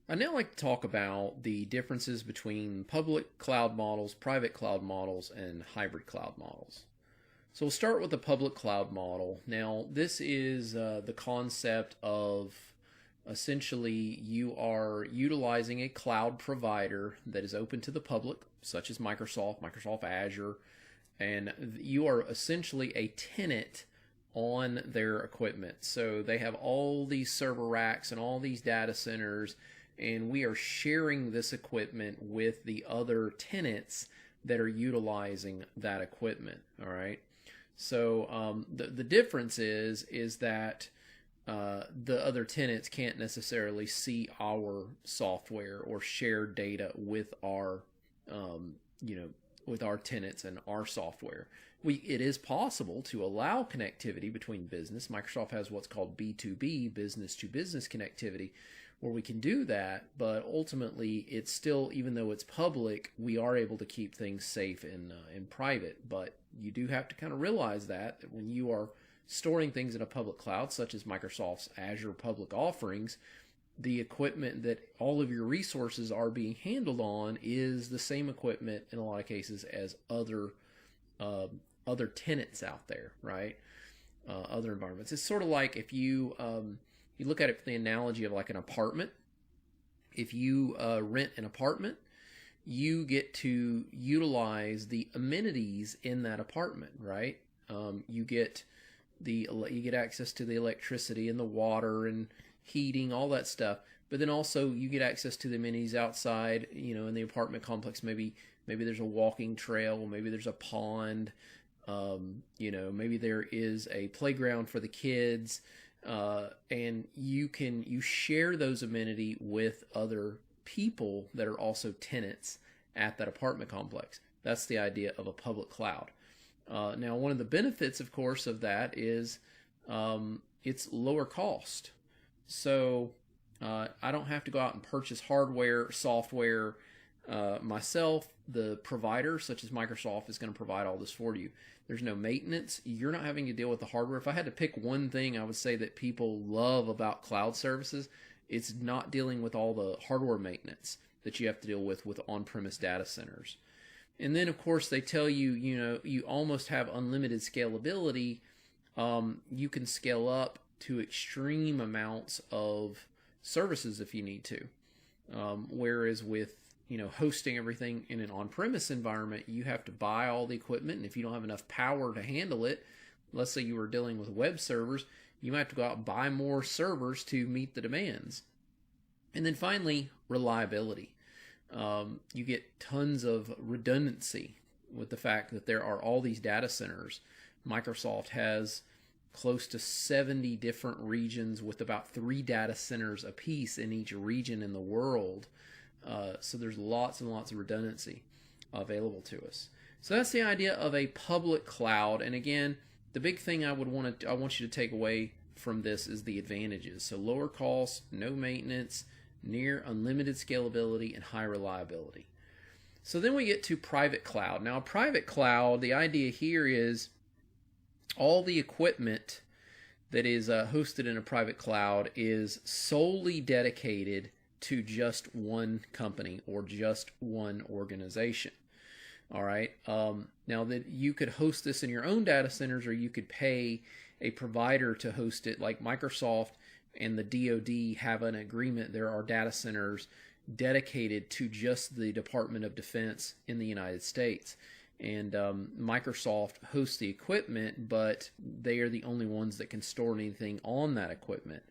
I now like to talk about the differences between public cloud models, private cloud models, and hybrid cloud models. So we'll start with the public cloud model. Now, this is the concept of essentially you are utilizing a cloud provider that is open to the public, such as Microsoft Azure, and you are essentially a tenant on their equipment. So they have all these server racks and all these data centers, and we are sharing this equipment with the other tenants that are utilizing that equipment. All right. So the difference is that the other tenants can't necessarily see our software or share data with our with our tenants and our software. It is possible to allow connectivity between business. Microsoft has what's called B2B, business to business connectivity, where we can do that, but ultimately it's still, even though it's public, we are able to keep things safe in private. But you do have to kind of realize that when you are storing things in a public cloud, such as Microsoft's Azure public offerings, the equipment that all of your resources are being handled on is the same equipment in a lot of cases as other tenants out there, right? Other environments. It's sort of like if you look at it from the analogy of like an apartment. If you rent an apartment, you get to utilize the amenities in that apartment, right? You get access to the electricity and the water and heating, all that stuff. But then also you get access to the amenities outside, in the apartment complex. Maybe there's a walking trail, maybe there's a pond, maybe there is a playground for the kids, and you share those amenities with other people that are also tenants at that apartment complex. That's the idea of a public cloud. Now, one of the benefits, of course, of that is it's lower cost. So I don't have to go out and purchase hardware, software myself. The provider, such as Microsoft, is going to provide all this for you. There's no maintenance. You're not having to deal with the hardware. If I had to pick one thing I would say that people love about cloud services, it's not dealing with all the hardware maintenance that you have to deal with on-premise data centers. And then, of course, they tell you, you almost have unlimited scalability. You can scale up to extreme amounts of services if you need to. Whereas with hosting everything in an on-premise environment, you have to buy all the equipment, and if you don't have enough power to handle it, let's say you were dealing with web servers, you might have to go out and buy more servers to meet the demands. And then finally, reliability. You get tons of redundancy with the fact that there are all these data centers. Microsoft has close to 70 different regions with about 3 data centers apiece in each region in the world. So there's lots and lots of redundancy available to us. So that's the idea of a public cloud. And again, the big thing I want you to take away from this is the advantages. So lower costs, no maintenance, near unlimited scalability, and high reliability. So then we get to private cloud. Now, private cloud, the idea here is all the equipment that is hosted in a private cloud is solely dedicated to just one company or just one organization. All right. Now that you could host this in your own data centers, or you could pay a provider to host it, like Microsoft and the DoD have an agreement. There are data centers dedicated to just the Department of Defense in the United States. And Microsoft hosts the equipment, but they are the only ones that can store anything on that equipment.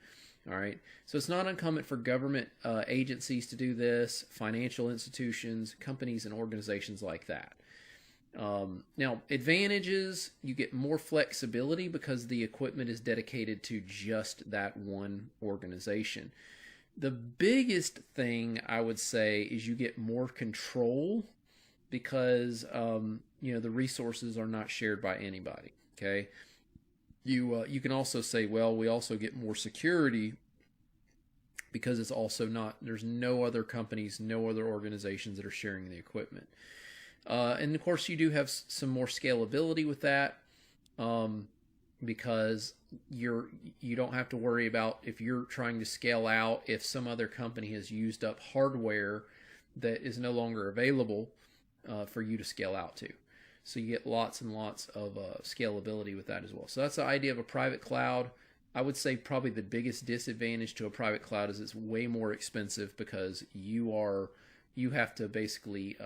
All right. So it's not uncommon for government agencies to do this, financial institutions, companies, and organizations like that. Now, advantages, you get more flexibility because the equipment is dedicated to just that one organization. The biggest thing I would say is you get more control because the resources are not shared by anybody. Okay. You can also say, well, we also get more security because it's also not, there's no other companies, no other organizations that are sharing the equipment. And of course, you do have some more scalability with that. because you don't have to worry about, if you're trying to scale out, if some other company has used up hardware that is no longer available for you to scale out to. So you get lots and lots of scalability with that as well. So that's the idea of a private cloud. I would say probably the biggest disadvantage to a private cloud is it's way more expensive, because you have to basically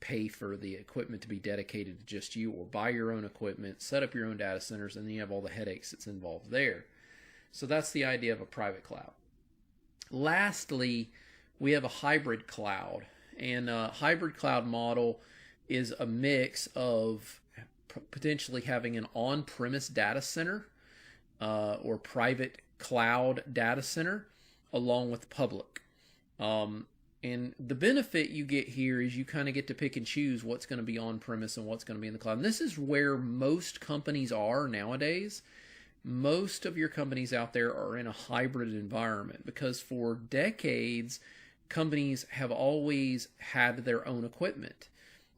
pay for the equipment to be dedicated to just you, or buy your own equipment, set up your own data centers, and then you have all the headaches that's involved there. So that's the idea of a private cloud. Lastly, we have a hybrid cloud. And a hybrid cloud model is a mix of potentially having an on-premise data center or private cloud data center along with public. And the benefit you get here is you kind of get to pick and choose what's going to be on-premise and what's going to be in the cloud. And this is where most companies are nowadays. Most of your companies out there are in a hybrid environment, because for decades, companies have always had their own equipment.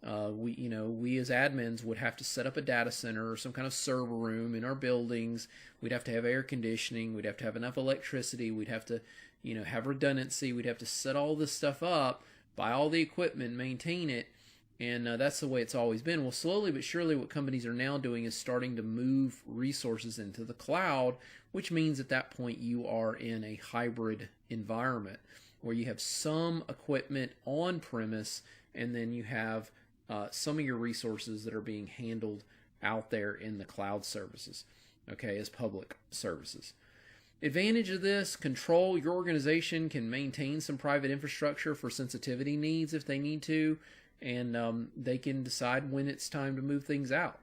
We as admins would have to set up a data center or some kind of server room in our buildings. We'd have to have air conditioning. We'd have to have enough electricity. We'd have to, have redundancy. We'd have to set all this stuff up, buy all the equipment, maintain it. And that's the way it's always been. Well, slowly but surely what companies are now doing is starting to move resources into the cloud, which means at that point you are in a hybrid environment where you have some equipment on premise, and then you have some of your resources that are being handled out there in the cloud services, okay, as public services. Advantage of this: control. Your organization can maintain some private infrastructure for sensitivity needs if they need to, and they can decide when it's time to move things out.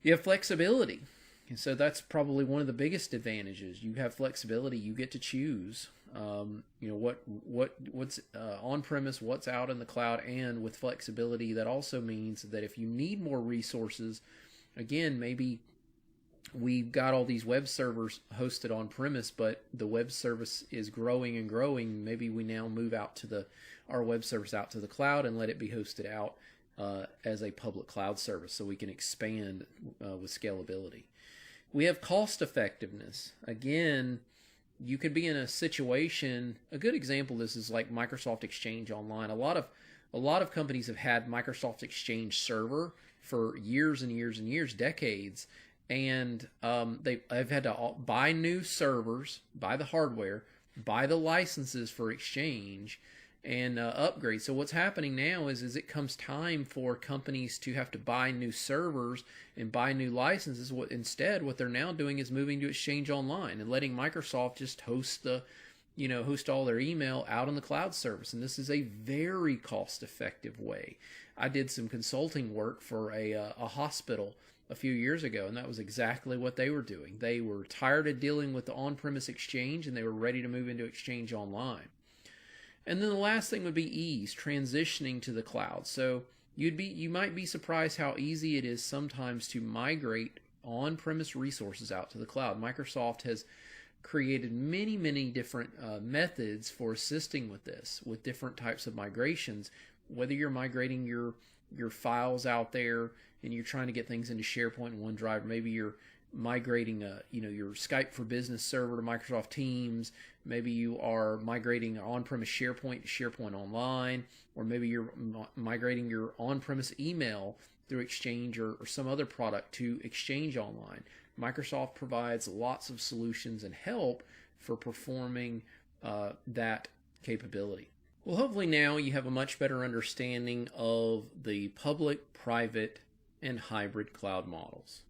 You have flexibility, and so that's probably one of the biggest advantages. You have flexibility. You get to choose what's on premise, what's out in the cloud. And with flexibility, that also means that if you need more resources, again, maybe we've got all these web servers hosted on premise, but the web service is growing and growing. Maybe we now move our web service out to the cloud and let it be hosted out as a public cloud service, so we can expand with scalability. We have cost effectiveness. Again, you could be in a situation. A good example of this is like Microsoft Exchange Online. A lot of companies have had Microsoft Exchange Server for years and years and years, decades, and they've had to buy new servers, buy the hardware, buy the licenses for Exchange, and upgrade. So what's happening now is it comes time for companies to have to buy new servers and buy new licenses. Instead, what they're now doing is moving to Exchange Online and letting Microsoft just host all their email out on the cloud service. And this is a very cost-effective way. I did some consulting work for a hospital a few years ago, and that was exactly what they were doing. They were tired of dealing with the on-premise Exchange, and they were ready to move into Exchange Online. And then the last thing would be ease, transitioning to the cloud. So you might be surprised how easy it is sometimes to migrate on-premise resources out to the cloud. Microsoft has created many, many different methods for assisting with this, with different types of migrations. Whether you're migrating your files out there and you're trying to get things into SharePoint and OneDrive, maybe you're migrating your Skype for Business server to Microsoft Teams. Maybe you are migrating on-premise SharePoint to SharePoint Online, or maybe you're migrating your on-premise email through Exchange or some other product to Exchange Online. Microsoft provides lots of solutions and help for performing that capability. Well, hopefully now you have a much better understanding of the public, private, and hybrid cloud models.